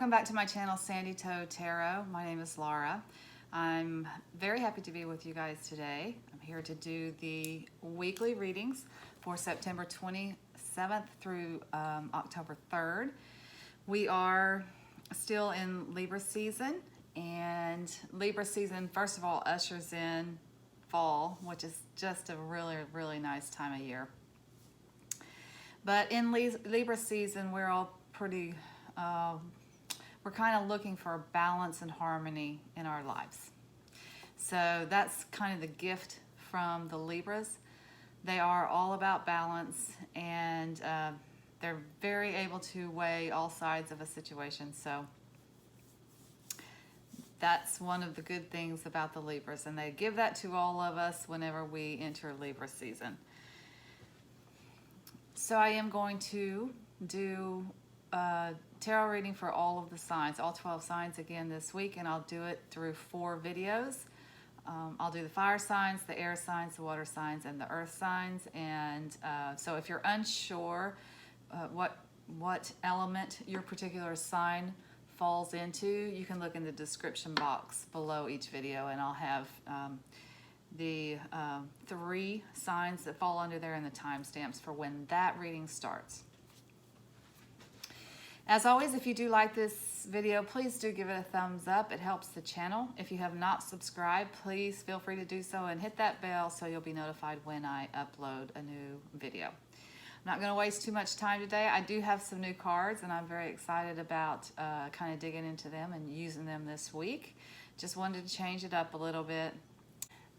Welcome back to my channel, Untitled Tarot. My name is Laura. I'm very happy to be with you guys today. I'm here to do the weekly readings for September 27th through October 3rd. We are still in Libra season, and Libra season, first of all, ushers in fall, which is just a really nice time of year. But in Libra season, we're all pretty, we're kind of looking for balance and harmony in our lives. So that's kind of the gift from the Libras. They are all about balance, and they're very able to weigh all sides of a situation. So that's one of the good things about the Libras, and they give that to all of us whenever we enter Libra season. So I am going to do a tarot reading for all of the signs, all 12 signs again this week, and I'll do it through 4 videos. I'll do the fire signs, the air signs, the water signs, and the earth signs. And so if you're unsure what element your particular sign falls into, you can look in the description box below each video, and I'll have the 3 signs that fall under there and the timestamps for when that reading starts. As always, if you do like this video, please do give it a thumbs up. It helps the channel. If you have not subscribed, please feel free to do so and hit that bell so you'll be notified when I upload a new video. I'm not going to waste too much time today. I do have some new cards, and I'm very excited about kind of digging into them and using them this week. Just wanted to change it up a little bit.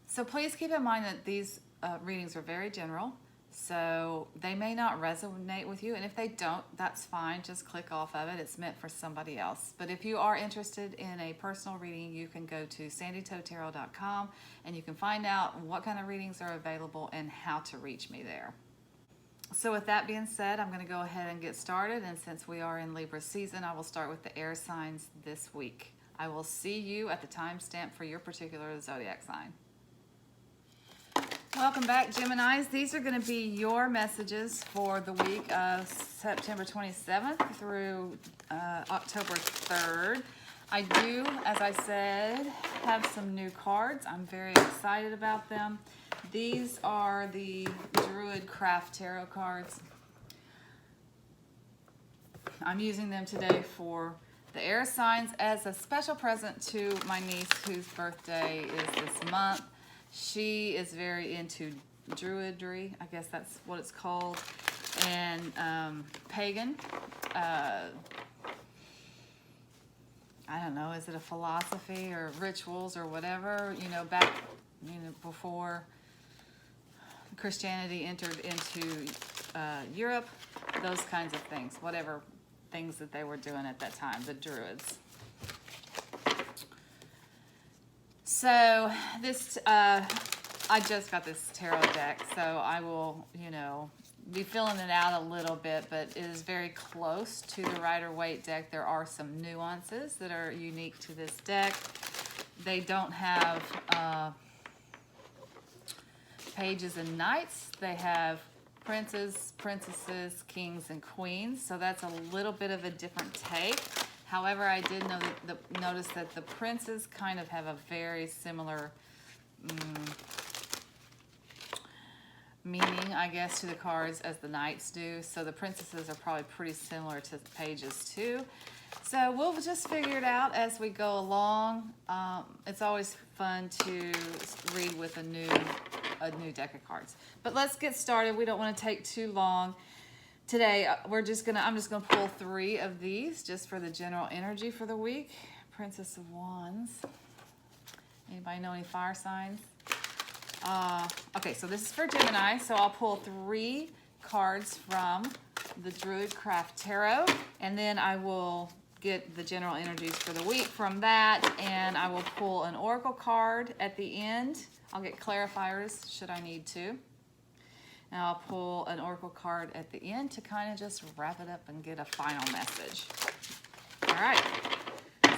So please keep in mind that these readings are very general, so they may not resonate with you, and if they don't, that's fine. Just click off of it. It's meant for somebody else. But if you are interested in a personal reading, you can go to sandytoetarot.com, and you can find out what kind of readings are available and how to reach me there. So with that being said, I'm going to go ahead and get started, and since we are in Libra season, I will start with the air signs this week. I will see you at the timestamp for your particular zodiac sign. Welcome back, Geminis. These are going to be your messages for the week of September 27th through October 3rd. I do, as I said, have some new cards. I'm very excited about them. These are the Druid Craft Tarot cards. I'm using them today for the air signs as a special present to my niece, whose birthday is this month. She is very into druidry, I guess that's what it's called, and pagan. I don't know, is it a philosophy or rituals or whatever, back, before Christianity entered into Europe, those kinds of things, whatever things that they were doing at that time, the Druids. So this, I just got this tarot deck, so I will, be filling it out a little bit, but it is very close to the Rider-Waite deck. There are some nuances that are unique to this deck. They don't have pages and knights. They have princes, princesses, kings, and queens, so that's a little bit of a different take. However, I did notice that the princes kind of have a very similar meaning, I guess, to the cards as the knights do. So the princesses are probably pretty similar to the pages too. So we'll just figure it out as we go along. It's always fun to read with a new deck of cards. But let's get started. We don't want to take too long. Today, I'm just gonna pull 3 of these just for the general energy for the week. Princess of Wands. Anybody know any fire signs? Okay, so this is for Gemini, so I'll pull 3 cards from the Druid Craft Tarot, and then I will get the general energies for the week from that, and I will pull an oracle card at the end. I'll get clarifiers should I need to. And I'll pull an oracle card at the end to kind of just wrap it up and get a final message. All right,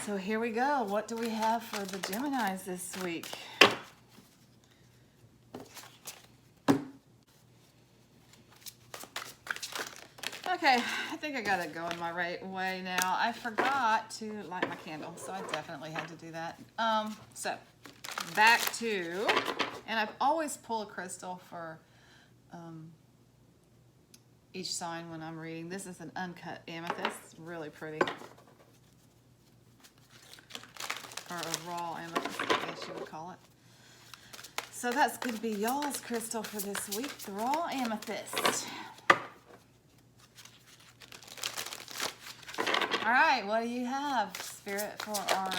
so here we go. What do we have for the Geminis this week? Okay, I think I got it going my right way now. I forgot to light my candle, so I definitely had to do that. So back to, and I've always pull a crystal for each sign when I'm reading. This is an uncut amethyst. It's really pretty. Or a raw amethyst, I guess you would call it. So that's going to be y'all's crystal for this week, the raw amethyst. All right, what do you have, Spirit, for our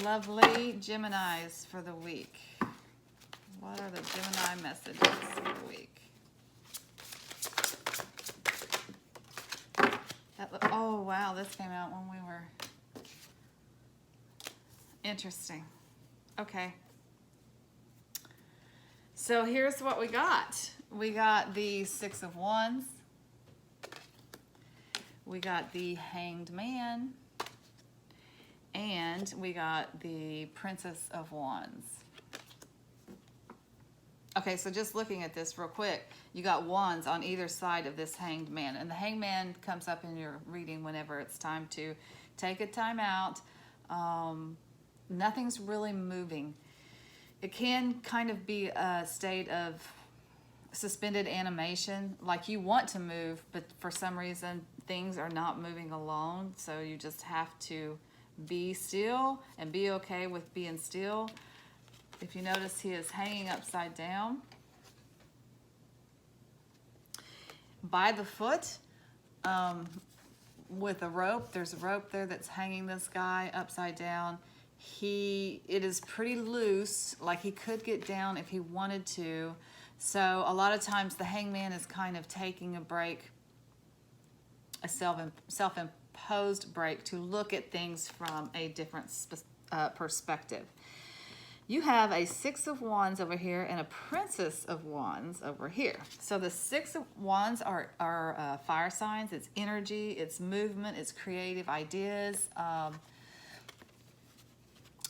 lovely Geminis for the week? What are the Gemini messages for the week? Oh, wow, this came out when we were... Interesting. Okay. So here's what we got. We got the Six of Wands. We got the Hanged Man. And we got the Princess of Wands. Okay, so just looking at this real quick, you got wands on either side of this Hanged Man. And the Hanged Man comes up in your reading whenever it's time to take a time out. Nothing's really moving. It can kind of be a state of suspended animation, like you want to move, but for some reason things are not moving along, so you just have to be still and be okay with being still. If you notice, he is hanging upside down by the foot with a rope. There's a rope there that's hanging this guy upside down. It is pretty loose, like he could get down if he wanted to. So a lot of times the hangman is kind of taking a break, a self-imposed break, to look at things from a different perspective. You have a Six of Wands over here and a Princess of Wands over here. So the Six of Wands are fire signs. It's energy, it's movement, it's creative ideas.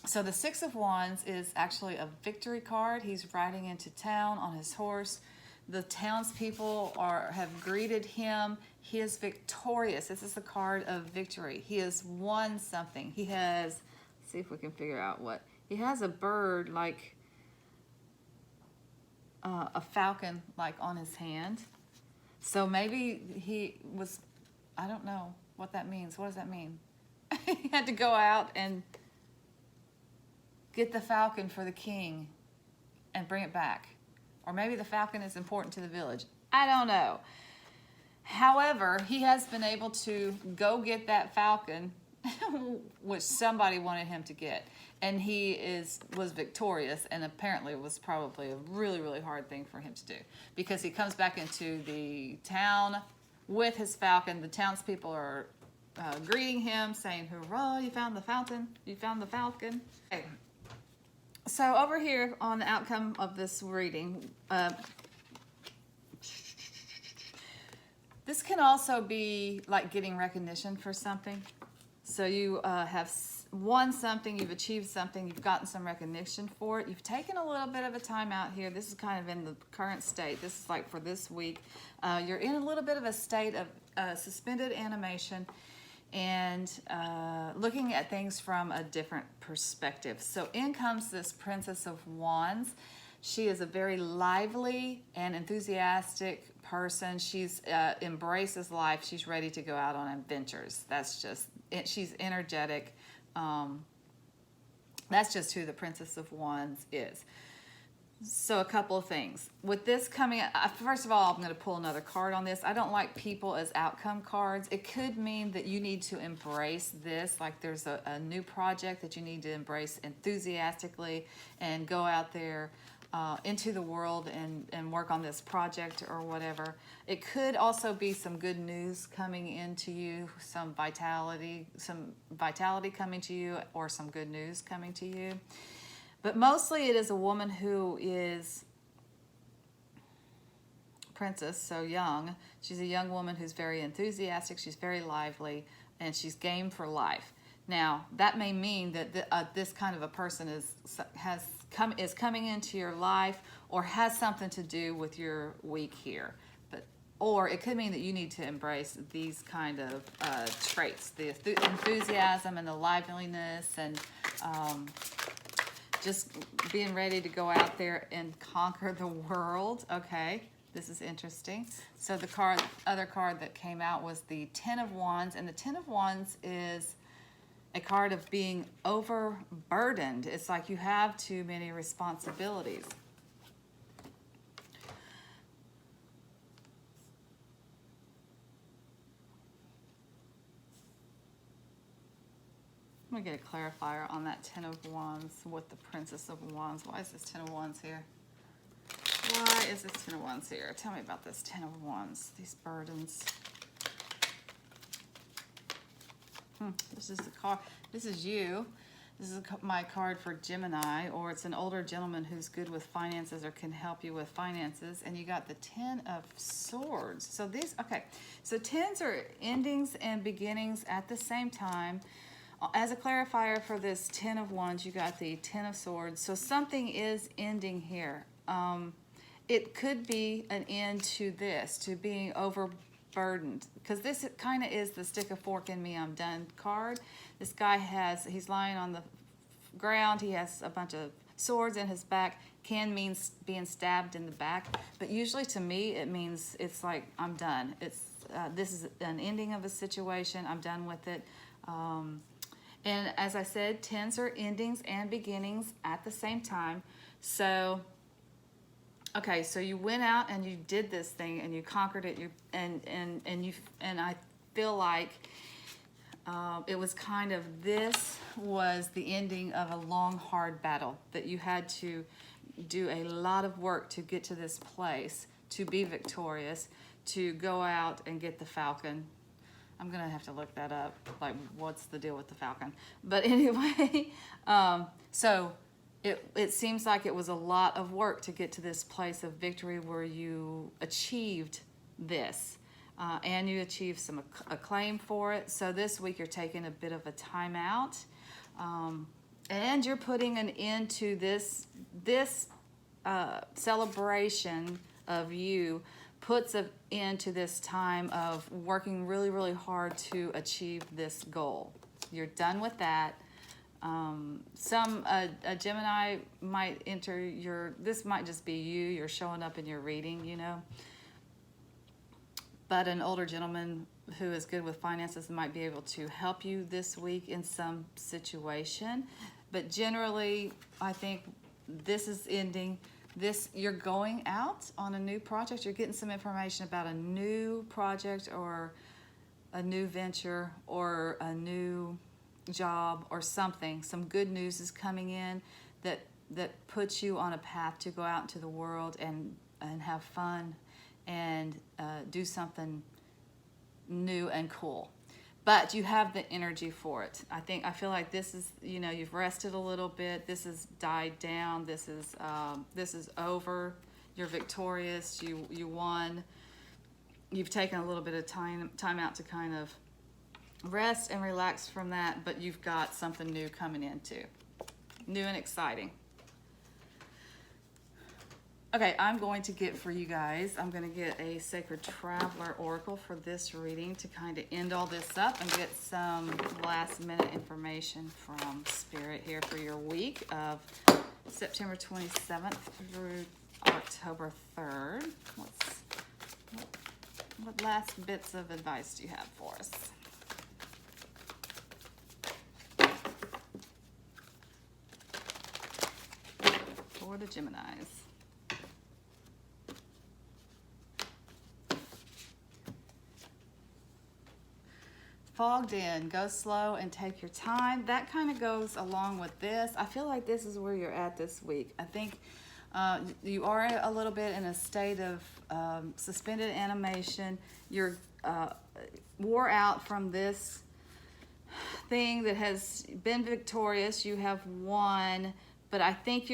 So the Six of Wands is actually a victory card. He's riding into town on his horse. The townspeople have greeted him. He is victorious. This is the card of victory. He has won something. He has, let's see if we can figure out what. He has a bird, like a falcon, like on his hand. So maybe he was, I don't know what that means. What does that mean? He had to go out and get the falcon for the king and bring it back. Or maybe the falcon is important to the village. I don't know. However, he has been able to go get that falcon, which somebody wanted him to get. And he was victorious, and apparently it was probably a really, really hard thing for him to do. Because he comes back into the town with his falcon. The townspeople are greeting him, saying, "Hurrah, you found the fountain. You found the falcon." Okay. So over here on the outcome of this reading, this can also be like getting recognition for something. So you have won something, you've achieved something, you've gotten some recognition for it. You've taken a little bit of a time out here. This is kind of in the current state. This is like for this week. You're in a little bit of a state of suspended animation and looking at things from a different perspective. So in comes this Princess of Wands. She is a very lively and enthusiastic person. She's embraces life. She's ready to go out on adventures. That's just it. She's energetic. That's just who the Princess of Wands is. So a couple of things. With this coming, first of all, I'm going to pull another card on this. I don't like people as outcome cards. It could mean that you need to embrace this, like there's a new project that you need to embrace enthusiastically and go out there into the world and work on this project or whatever. It could also be some good news coming into you, some vitality coming to you, or some good news coming to you. But mostly it is a woman who is princess, so young. She's a young woman who's very enthusiastic, she's very lively, and she's game for life. Now, that may mean that this kind of a person is coming into your life or has something to do with your week here. But or it could mean that you need to embrace these kind of traits, the enthusiasm and the liveliness, and just being ready to go out there and conquer the world. Okay, this is interesting. So the other card that came out was the Ten of Wands, and the Ten of Wands is a card of being overburdened. It's like you have too many responsibilities. I'm going to get a clarifier on that Ten of Wands with the Princess of Wands. Why is this Ten of Wands here? Why is this Ten of Wands here? Tell me about this Ten of Wands, these burdens. This is the card. This is you. This is my card for Gemini, or it's an older gentleman who's good with finances or can help you with finances. And you got the Ten of Swords. So these, okay. So tens are endings and beginnings at the same time. As a clarifier for this Ten of Wands, you got the Ten of Swords. So something is ending here. It could be an end to this, to being overburdened. Because this kind of is the stick a fork in me, I'm done card. This guy he's lying on the ground. He has a bunch of swords in his back. Can mean being stabbed in the back. But usually to me, it means it's like, I'm done. This is an ending of a situation. I'm done with it. And as I said, tens are endings and beginnings at the same time. So, okay, so you went out and you did this thing and you conquered it. And I feel like it was kind of, this was the ending of a long, hard battle that you had to do a lot of work to get to this place, to be victorious, to go out and get the falcon. I'm going to have to look that up, like what's the deal with the falcon. But anyway, so it seems like it was a lot of work to get to this place of victory where you achieved this. And you achieved some acclaim for it. So this week you're taking a bit of a time out. And you're putting an end to this celebration of you, puts an end to this time of working really, really hard to achieve this goal. You're done with that. A Gemini might enter this might just be you're showing up in your reading, you know. But an older gentleman who is good with finances might be able to help you this week in some situation. But generally, I think this is ending. You're going out on a new project. You're getting some information about a new project or a new venture or a new job or something. Some good news is coming in that puts you on a path to go out into the world and have fun and do something new and cool. But you have the energy for it. I feel like this is, you've rested a little bit. This has died down. This is over. You're victorious. You won. You've taken a little bit of time out to kind of rest and relax from that, but you've got something new coming in too. New and exciting. Okay, I'm going to get for you guys, I'm going to get a Sacred Traveler Oracle for this reading to kind of end all this up and get some last minute information from Spirit here for your week of September 27th through October 3rd. What last bits of advice do you have for us? For the Geminis. Fogged in, go slow and take your time. That kind of goes along with this. I feel like this is where you're at this week. I think you are a little bit in a state of suspended animation. You're wore out from this thing that has been victorious. You have won, but I think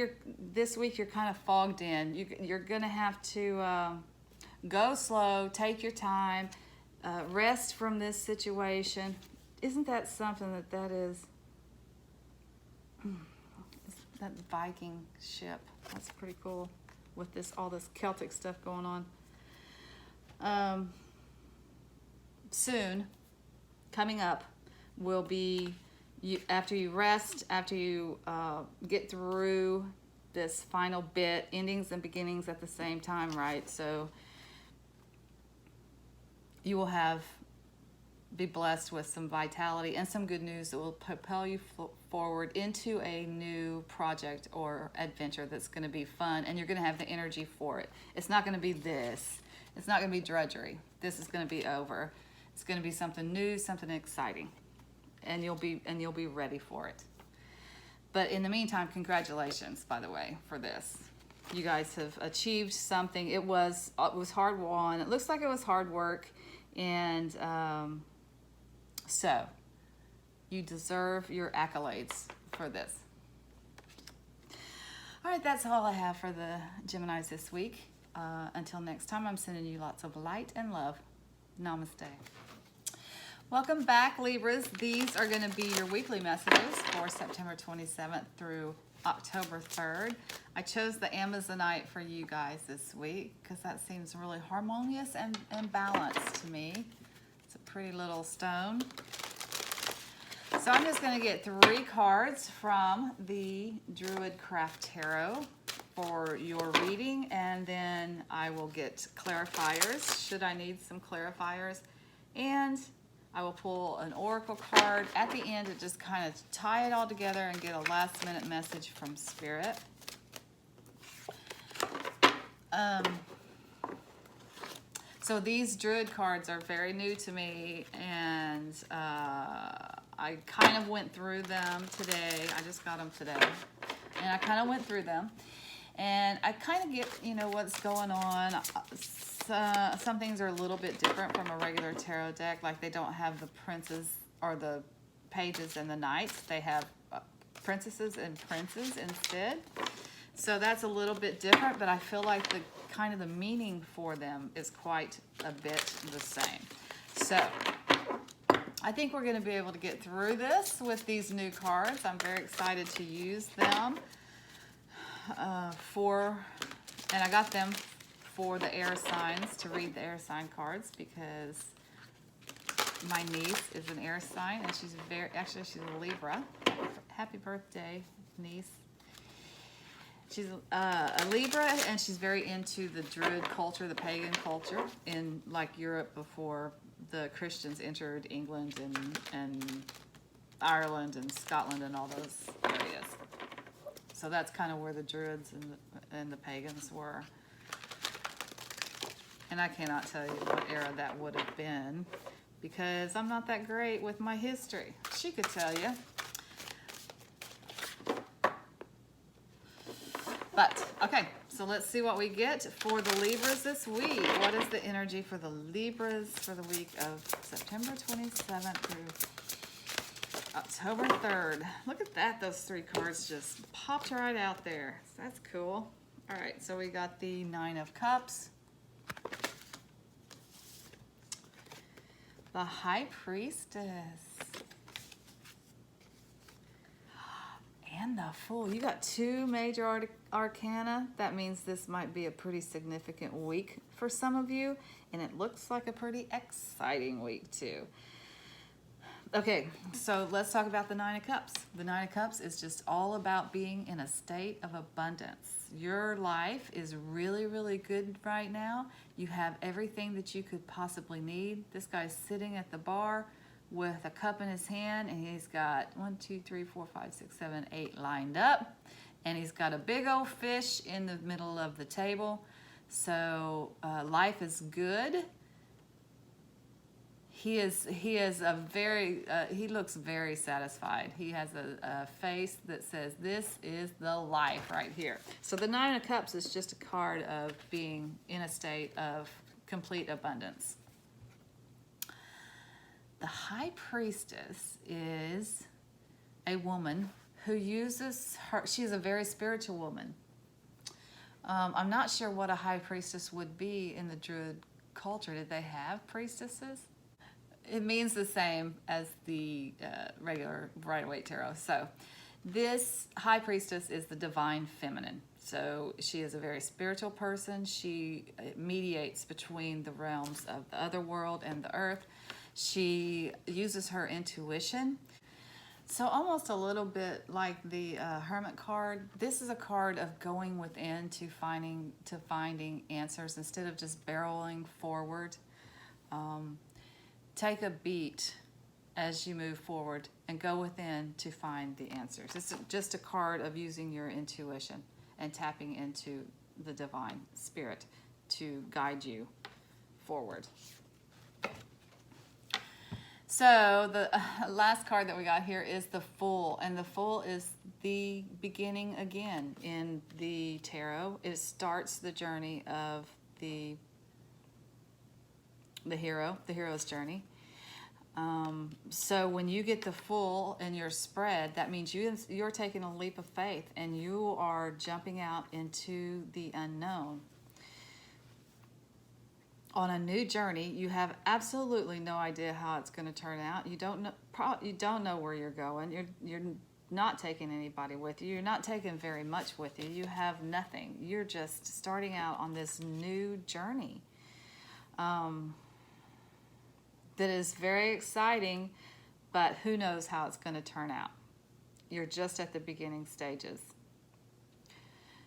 this week you're kind of fogged in. You're gonna have to go slow, take your time. Rest from this situation. Isn't that something that is? That Viking ship. That's pretty cool with all this Celtic stuff going on. soon, coming up, will be after you rest, after you get through this final bit, endings and beginnings at the same time, right? So you will be blessed with some vitality and some good news that will propel you forward into a new project or adventure that's going to be fun, and you're going to have the energy for it. It's not going to be this. It's not going to be drudgery. This is going to be over. It's going to be something new, something exciting, and you'll be ready for it. But in the meantime, congratulations, by the way, for this. You guys have achieved something. It was hard won. It looks like it was hard work, and so you deserve your accolades for this. All right, that's all I have for the Geminis this week. Until next time, I'm sending you lots of light and love. Namaste. Welcome back, Libras. These are going to be your weekly messages for September 27th through October 3rd. I chose the Amazonite for you guys this week because that seems really harmonious and balanced to me. It's a pretty little stone. So I'm just going to get 3 cards from the Druid Craft Tarot for your reading, and then I will get clarifiers should I need some clarifiers, and I will pull an oracle card at the end to just kind of tie it all together and get a last minute message from Spirit. So these Druid cards are very new to me, and I kind of went through them today. I just got them today, and I kind of went through them, and I kind of get, what's going on. Some things are a little bit different from a regular tarot deck, like they don't have the princes or the pages and the knights. They have princesses and princes instead. So that's a little bit different, but I feel like the meaning for them is quite a bit the same. So I think we're going to be able to get through this with these new cards. I'm very excited to use them and I got them for the air signs, to read the air sign cards, because my niece is an air sign, and she's a Libra. Happy birthday, niece. She's a Libra, and she's very into the Druid culture, the pagan culture in like Europe before the Christians entered England and Ireland and Scotland and all those areas. So that's kind of where the Druids and the pagans were. And I cannot tell you what era that would have been, because I'm not that great with my history. She could tell you. But, okay, so let's see what we get for the Libras this week. What is the energy for the Libras for the week of September 27th through October 3rd? Look at that. Those 3 cards just popped right out there. That's cool. All right, so we got the 9 of Cups, the High Priestess, and the Fool. You got 2 major arcana. That means this might be a pretty significant week for some of you, and it looks like a pretty exciting week too. Okay, so let's talk about the 9 of Cups. The 9 of Cups is just all about being in a state of abundance. Your life is really, really good right now. You have everything that you could possibly need. This guy's sitting at the bar with a cup in his hand, and he's got 1, 2, 3, 4, 5, 6, 7, 8 lined up, and he's got a big old fish in the middle of the table. So life is good. He looks very satisfied. He has a face that says, this is the life right here. So the 9 of Cups is just a card of being in a state of complete abundance. The High Priestess is a woman who uses she's a very spiritual woman. I'm not sure what a High Priestess would be in the Druid culture. Did they have priestesses? It means the same as the regular Rider-Waite tarot. So this High Priestess is the divine feminine. So she is a very spiritual person. She mediates between the realms of the other world and the earth. She uses her intuition. So almost a little bit like the Hermit card, this is a card of going within to finding answers instead of just barreling forward. Take a beat as you move forward and go within to find the answers. It's just a card of using your intuition and tapping into the divine spirit to guide you forward. So the last card that we got here is the Fool, and the Fool is the beginning again in the tarot. It starts the journey of the hero's journey. So when you get the Fool in your spread, that means you're taking a leap of faith and you are jumping out into the unknown. On a new journey, you have absolutely no idea how it's going to turn out. You don't know where you're going. You're not taking anybody with you. You're not taking very much with you. You have nothing. You're just starting out on this new journey. That is very exciting, but who knows how it's going to turn out. You're just at the beginning stages.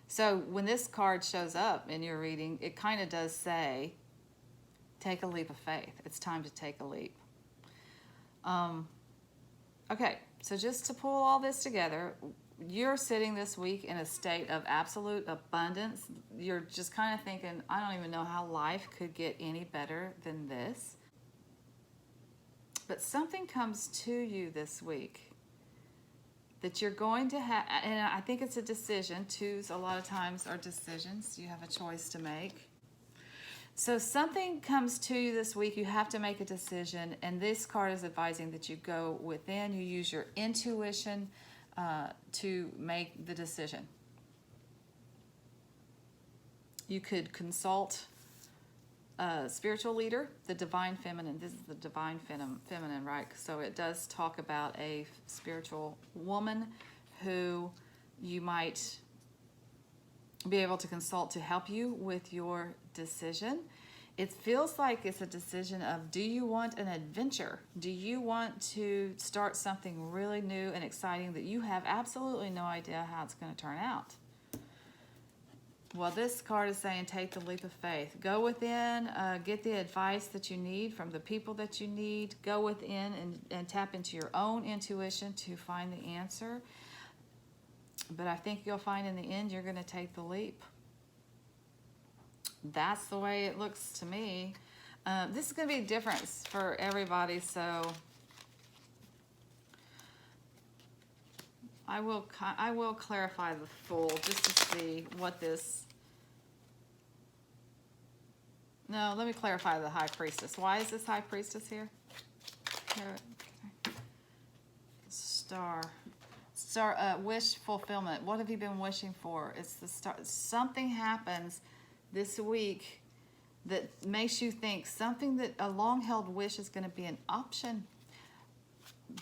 So when this card shows up in your reading, it kind of does say, take a leap of faith. It's time to take a leap. Okay, so just to pull all this together, you're sitting this week in a state of absolute abundance. You're just kind of thinking, I don't even know how life could get any better than this. But something comes to you this week that you're going to have, and I think it's a decision. Twos a lot of times are decisions. You have a choice to make. So something comes to you this week, you have to make a decision, and this card is advising that you go within, you use your intuition to make the decision. You could consult a spiritual leader, the divine feminine. This is the divine feminine, right? So it does talk about a spiritual woman who you might be able to consult to help you with your decision. It feels like it's a decision of, do you want an adventure? Do you want to start something really new and exciting that you have absolutely no idea how it's going to turn out? Well, this card is saying take the leap of faith. Go within, get the advice that you need from the people that you need. Go within and tap into your own intuition to find the answer. But I think you'll find in the end you're going to take the leap. That's the way it looks to me. This is going to be different for everybody, so I will clarify the Fool just to see what this... No, let me clarify the High Priestess. Why is this High Priestess here? Star, wish fulfillment. What have you been wishing for? It's the star. Something happens this week that makes you think something that a long-held wish is going to be an option,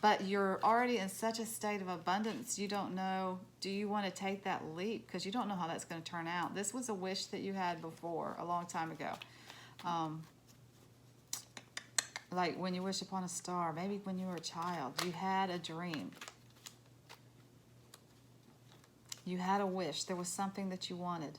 but you're already in such a state of abundance, you don't know, do you want to take that leap? Because you don't know how that's going to turn out. This was a wish that you had before, a long time ago. Like when you wish upon a star, maybe when you were a child, you had a dream. You had a wish. There was something that you wanted.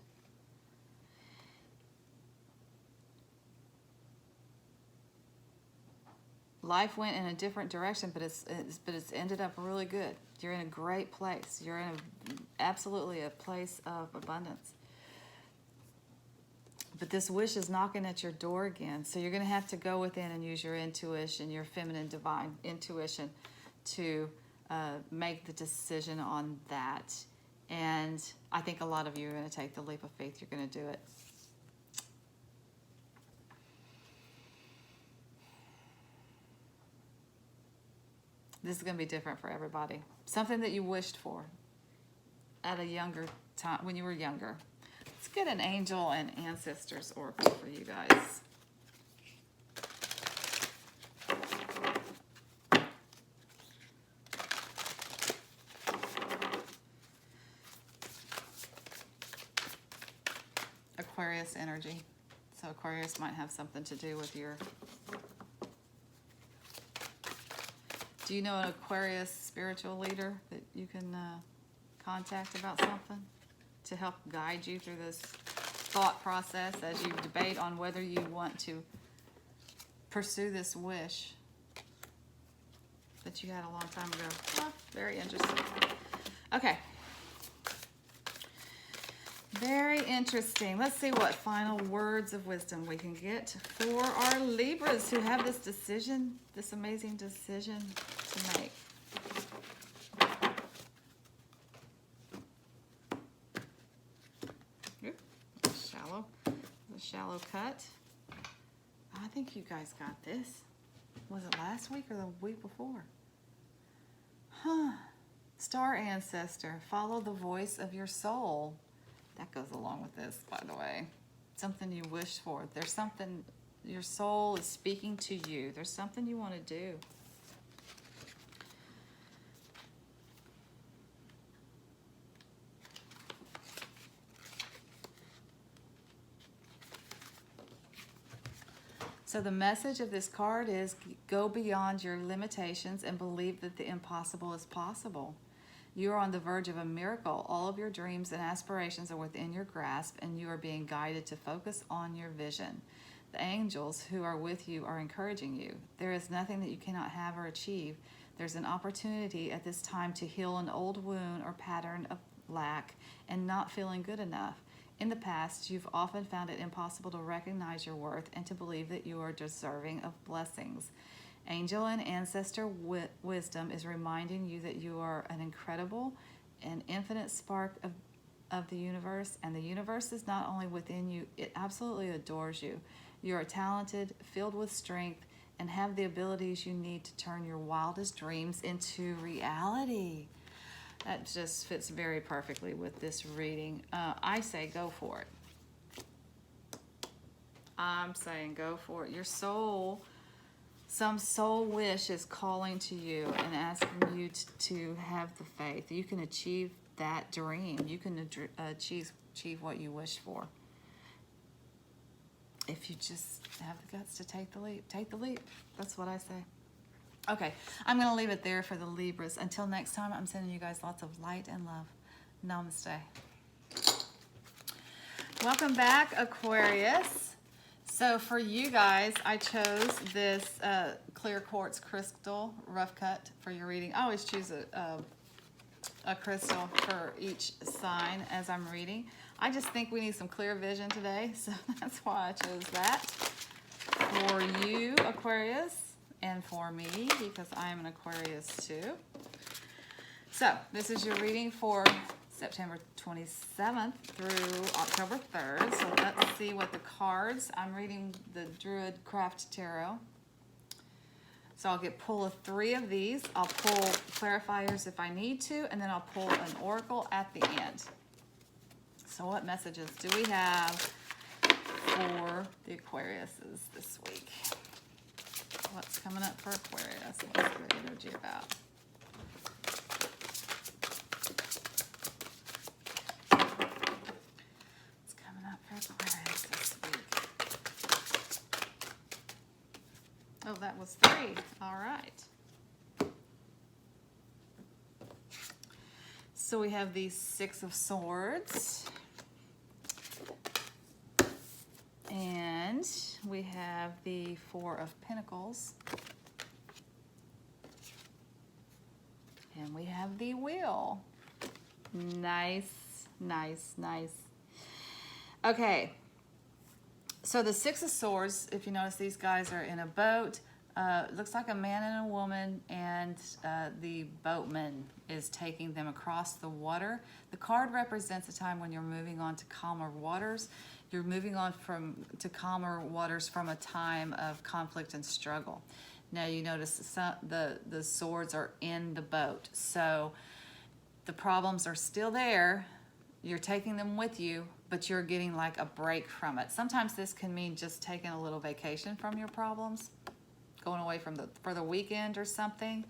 Life went in a different direction, but it's ended up really good. You're in a great place. You're in absolutely a place of abundance. But this wish is knocking at your door again. So you're going to have to go within and use your intuition, your feminine divine intuition, to make the decision on that. And I think a lot of you are going to take the leap of faith. You're going to do it. This is going to be different for everybody. Something that you wished for at a younger time, when you were younger. Let's get an angel and ancestors oracle for you guys. Aquarius energy. So Aquarius might have something to do with your... Do you know an Aquarius spiritual leader that you can contact about something to help guide you through this thought process as you debate on whether you want to pursue this wish that you had a long time ago? Oh, very interesting. Okay. Very interesting. Let's see what final words of wisdom we can get for our Libras who have this decision, this amazing decision to make. Oop, a shallow cut. I think you guys got this. Was it last week or the week before? Huh. Star ancestor, follow the voice of your soul. That goes along with this, by the way. Something you wish for. There's something, your soul is speaking to you. There's something you want to do. So the message of this card is go beyond your limitations and believe that the impossible is possible. You are on the verge of a miracle. All of your dreams and aspirations are within your grasp, and you are being guided to focus on your vision. The angels who are with you are encouraging you. There is nothing that you cannot have or achieve. There's an opportunity at this time to heal an old wound or pattern of lack and not feeling good enough. In the past, you've often found it impossible to recognize your worth and to believe that you are deserving of blessings. Angel and ancestor wisdom is reminding you that you are an incredible and infinite spark of the universe, and the universe is not only within you, it absolutely adores you. You are talented, filled with strength, and have the abilities you need to turn your wildest dreams into reality. That just fits very perfectly with this reading. I say go for it. I'm saying go for it. Your soul... Some soul wish is calling to you and asking you to have the faith. You can achieve that dream. You can achieve what you wish for. If you just have the guts to take the leap. Take the leap. That's what I say. Okay, I'm going to leave it there for the Libras. Until next time, I'm sending you guys lots of light and love. Namaste. Welcome back, Aquarius. So for you guys, I chose this clear quartz crystal rough cut for your reading. I always choose a crystal for each sign as I'm reading. I just think we need some clear vision today, so that's why I chose that. For you, Aquarius, and for me, because I am an Aquarius too. So this is your reading for September 27th through October 3rd. So let's see what the cards, I'm reading the Druid Craft Tarot. So I'll pull 3 of these. I'll pull clarifiers if I need to, and then I'll pull an oracle at the end. So what messages do we have for the Aquariuses this week? What's coming up for Aquarius? What's the energy about? Aquarius this week. Oh, that was 3. All right. So we have the 6 of Swords. And we have the 4 of Pentacles. And we have the Wheel. Nice, nice, nice. Okay, so the 6 of Swords, if you notice, these guys are in a boat. It looks like a man and a woman, and the boatman is taking them across the water. The card represents a time when you're moving on to calmer waters. You're moving on to calmer waters from a time of conflict and struggle. Now you notice the swords are in the boat, so the problems are still there. You're taking them with you, but you're getting like a break from it. Sometimes this can mean just taking a little vacation from your problems, going away for the weekend or something.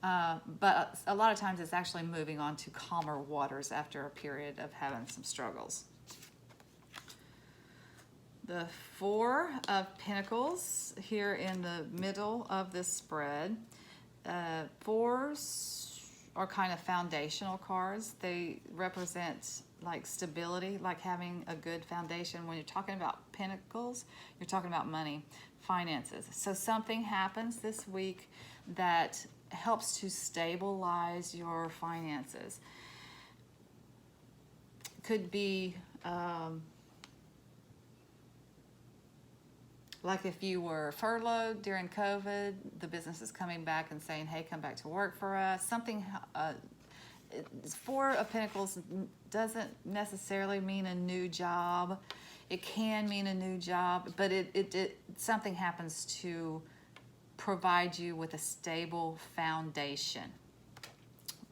But a lot of times it's actually moving on to calmer waters after a period of having some struggles. The Four of Pentacles here in the middle of this spread. Fours are kind of foundational cards. They represent like stability, like having a good foundation. When you're talking about pentacles, you're talking about money, finances. So something happens this week that helps to stabilize your finances. Could be like if you were furloughed during COVID, the business is coming back and saying, hey, come back to work for us. Something, Four of Pentacles doesn't necessarily mean a new job. It can mean a new job, but something happens to provide you with a stable foundation.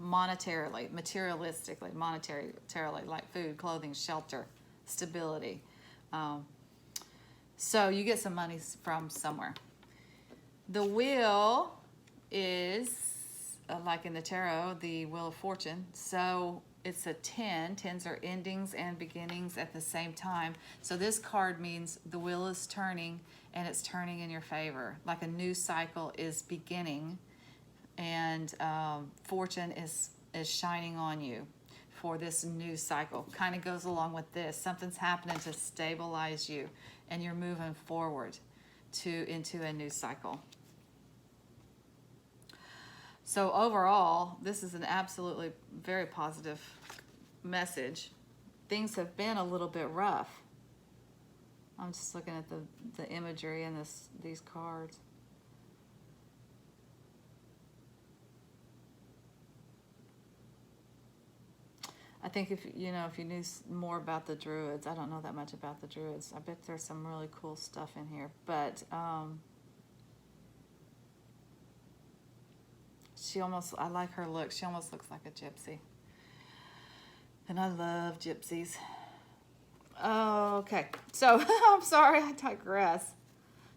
Monetarily, materialistically, monetarily, like food, clothing, shelter, stability. So you get some money from somewhere. The Wheel is, like in the tarot, the Wheel of Fortune. So it's a 10. 10s are endings and beginnings at the same time. So this card means the wheel is turning, and it's turning in your favor. Like a new cycle is beginning, and fortune is shining on you for this new cycle. Kind of goes along with this. Something's happening to stabilize you, and you're moving forward into a new cycle. So overall, this is an absolutely very positive message. Things have been a little bit rough. I'm just looking at the imagery in these cards. I think if you knew more about the Druids, I don't know that much about the Druids. I bet there's some really cool stuff in here, but I like her look. She almost looks like a gypsy. And I love gypsies. Okay, so I'm sorry, I digress.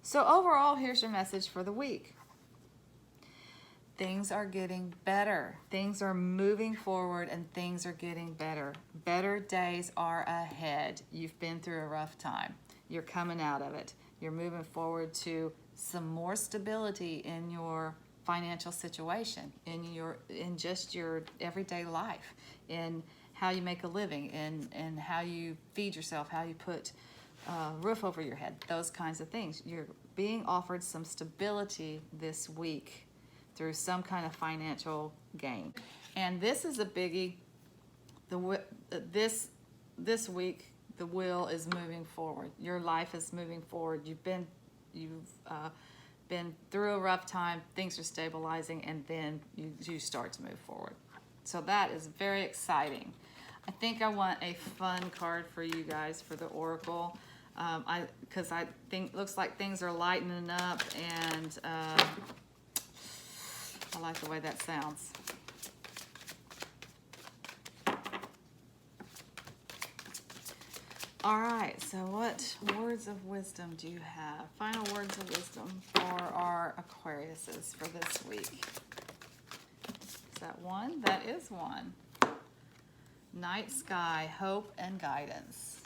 So overall, here's your message for the week. Things are getting better. Things are moving forward, and things are getting better. Better days are ahead. You've been through a rough time. You're coming out of it. You're moving forward to some more stability in your financial situation, in just your everyday life, in how you make a living, in how you feed yourself, how you put a roof over your head, those kinds of things. You're being offered some stability this week through some kind of financial gain. And this is a biggie. This week, the wheel is moving forward. Your life is moving forward. You've been through a rough time, things are stabilizing, and then you start to move forward. So that is very exciting. I think I want a fun card for you guys for the Oracle, because I think looks like things are lightening up, and I like the way that sounds. All right, so what words of wisdom do you have? Final words of wisdom for our Aquariuses for this week. Is that one? That is one. Night sky, hope and guidance.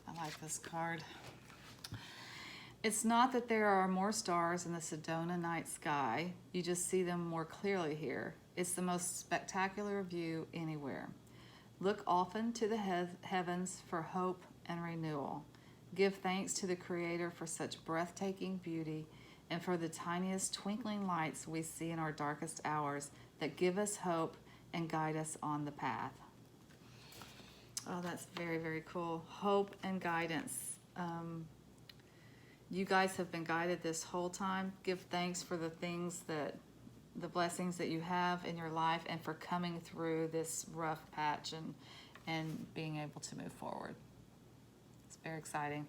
I like this card. It's not that there are more stars in the Sedona night sky. You just see them more clearly here. It's the most spectacular view anywhere. Look often to the heavens for hope and renewal. Give thanks to the Creator for such breathtaking beauty and for the tiniest twinkling lights we see in our darkest hours that give us hope and guide us on the path. Oh, that's very, very cool. Hope and guidance. You guys have been guided this whole time. Give thanks for the blessings that you have in your life, and for coming through this rough patch and being able to move forward. It's very exciting.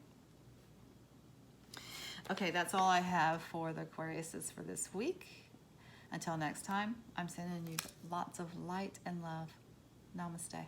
Okay, that's all I have for the Aquariuses for this week. Until next time, I'm sending you lots of light and love. Namaste.